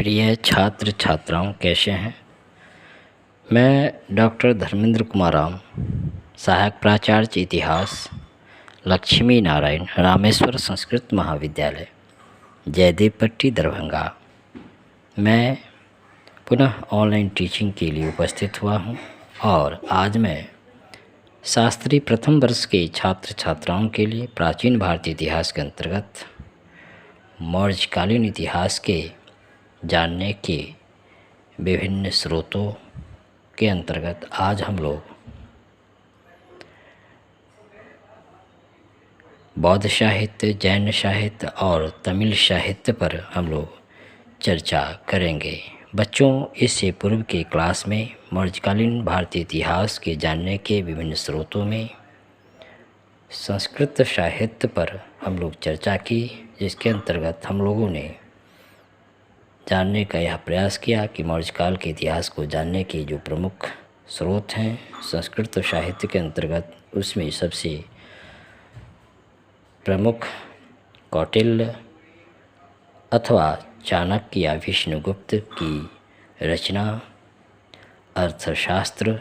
प्रिय छात्र छात्राओं, कैसे हैं। मैं डॉक्टर धर्मेंद्र कुमार राम, सहायक प्राचार्य इतिहास, लक्ष्मी नारायण रामेश्वर संस्कृत महाविद्यालय, जयदेवपट्टी, दरभंगा। मैं पुनः ऑनलाइन टीचिंग के लिए उपस्थित हुआ हूं और आज मैं शास्त्री प्रथम वर्ष के छात्र छात्राओं के लिए प्राचीन भारतीय इतिहास के अंतर्गत मौर्यकालीन इतिहास के जानने के विभिन्न स्रोतों के अंतर्गत आज हम लोग बौद्ध साहित्य, जैन साहित्य और तमिल साहित्य पर हम लोग चर्चा करेंगे। बच्चों, इससे पूर्व के क्लास में मौर्यकालीन भारतीय इतिहास के जानने के विभिन्न स्रोतों में संस्कृत साहित्य पर हम लोग चर्चा की, जिसके अंतर्गत हम लोगों ने जानने का यह प्रयास किया कि मौर्यकाल के इतिहास को जानने के जो प्रमुख स्रोत हैं संस्कृत साहित्य के अंतर्गत, उसमें सबसे प्रमुख कौटिल्य अथवा चाणक्य या विष्णुगुप्त की रचना अर्थशास्त्र,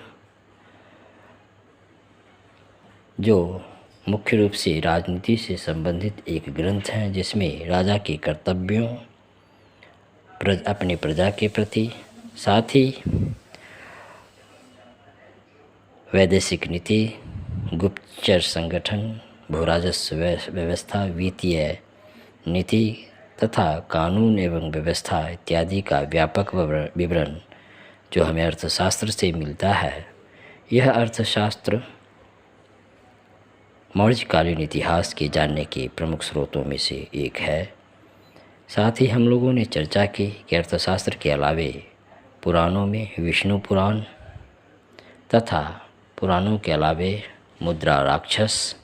जो मुख्य रूप से राजनीति से संबंधित एक ग्रंथ है, जिसमें राजा के कर्तव्यों अपनी प्रजा के प्रति, साथ ही वैदेशिक नीति, गुप्तचर संगठन, भूराजस्व व्यवस्था, वित्तीय नीति तथा कानून एवं व्यवस्था इत्यादि का व्यापक विवरण जो हमें अर्थशास्त्र से मिलता है। यह अर्थशास्त्र मौर्यकालीन इतिहास के जानने के प्रमुख स्रोतों में से एक है। साथ ही हम लोगों ने चर्चा की कि अर्थशास्त्र के अलावे पुराणों में विष्णु पुराण तथा पुराणों के अलावे मुद्रा राक्षस,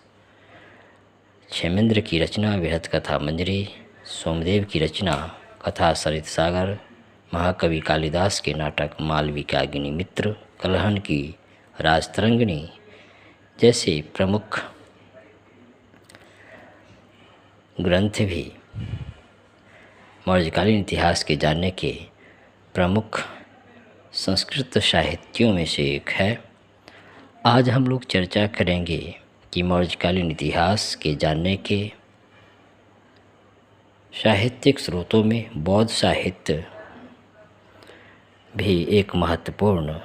क्षेमेंद्र की रचना बृहत कथा मंजरी, सोमदेव की रचना कथा सरित सागर, महाकवि कालिदास के नाटक मालविकाग्नि मित्र, कलहन की राजतरंगिणी जैसे प्रमुख ग्रंथ भी मौर्यकालीन इतिहास के जानने के प्रमुख संस्कृत साहित्यों में से एक है। आज हम लोग चर्चा करेंगे कि मौर्यकालीन इतिहास के जानने के साहित्यिक स्रोतों में बौद्ध साहित्य भी एक महत्वपूर्ण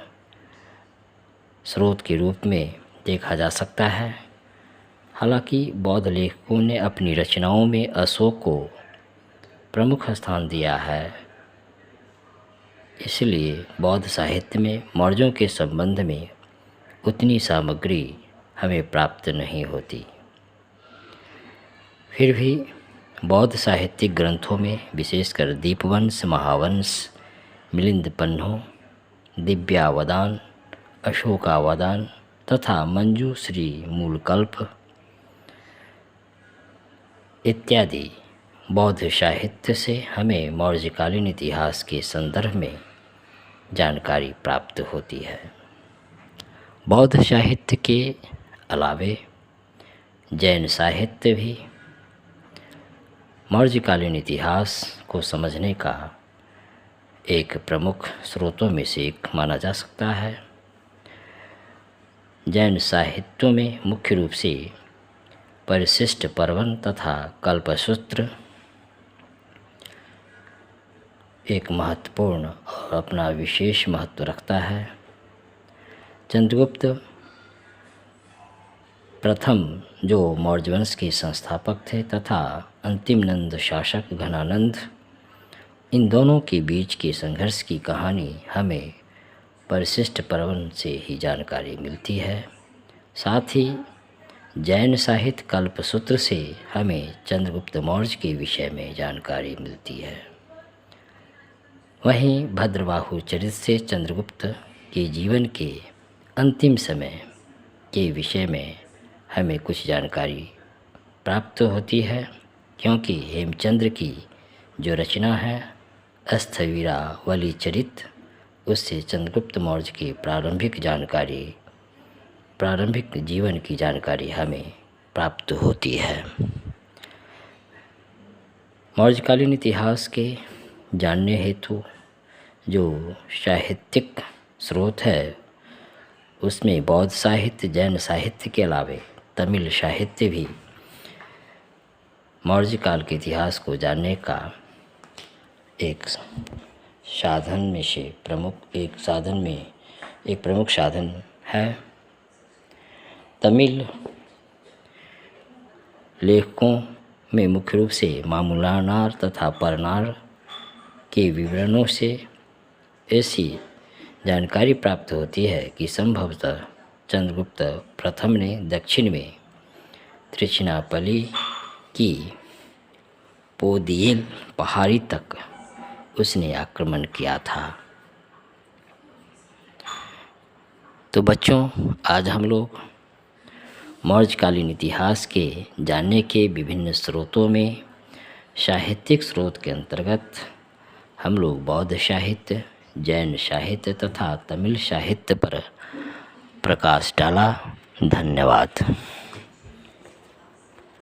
स्रोत के रूप में देखा जा सकता है। हालांकि बौद्ध लेखकों ने अपनी रचनाओं में अशोक को प्रमुख स्थान दिया है, इसलिए बौद्ध साहित्य में मौर्यों के संबंध में उतनी सामग्री हमें प्राप्त नहीं होती। फिर भी बौद्ध साहित्यिक ग्रंथों में विशेषकर दीपवंश, महावंश, मिलिंद पन्हो, दिव्यावदान, अशोकावदान तथा मंजूश्री मूलकल्प इत्यादि बौद्ध साहित्य से हमें मौर्यकालीन इतिहास के संदर्भ में जानकारी प्राप्त होती है। बौद्ध साहित्य के अलावे जैन साहित्य भी मौर्यकालीन इतिहास को समझने का एक प्रमुख स्रोतों में से एक माना जा सकता है। जैन साहित्यों में मुख्य रूप से परिशिष्ट पर्वन तथा कल्पसूत्र एक महत्वपूर्ण और अपना विशेष महत्व रखता है। चंद्रगुप्त प्रथम जो मौर्य वंश के संस्थापक थे तथा अंतिम नंद शासक घनानंद, इन दोनों के बीच के संघर्ष की कहानी हमें परिशिष्ट पर्वन से ही जानकारी मिलती है। साथ ही जैन साहित्य कल्पसूत्र से हमें चंद्रगुप्त मौर्य के विषय में जानकारी मिलती है। वहीं भद्रबाहु चरित से चंद्रगुप्त के जीवन के अंतिम समय के विषय में हमें कुछ जानकारी प्राप्त होती है, क्योंकि हेमचंद्र की जो रचना है स्थविरावली चरित, उससे चंद्रगुप्त मौर्य की प्रारंभिक जीवन की जानकारी हमें प्राप्त होती है। मौर्यकालीन इतिहास के जानने हेतु जो साहित्यिक स्रोत है उसमें बौद्ध साहित्य, जैन साहित्य के अलावे तमिल साहित्य भी मौर्य काल के इतिहास को जानने का एक साधन में एक प्रमुख साधन है। तमिल लेखकों में मुख्य रूप से मामूलानार तथा परनार के विवरणों से ऐसी जानकारी प्राप्त होती है कि संभवतः चंद्रगुप्त प्रथम ने दक्षिण में त्रिचिनापल्ली की पोदियल पहाड़ी तक उसने आक्रमण किया था। तो बच्चों, आज हम लोग मौर्यकालीन इतिहास के जानने के विभिन्न स्रोतों में साहित्यिक स्रोत के अंतर्गत हम लोग बौद्ध साहित्य, जैन साहित्य तथा तमिल साहित्य पर प्रकाश डाला। धन्यवाद।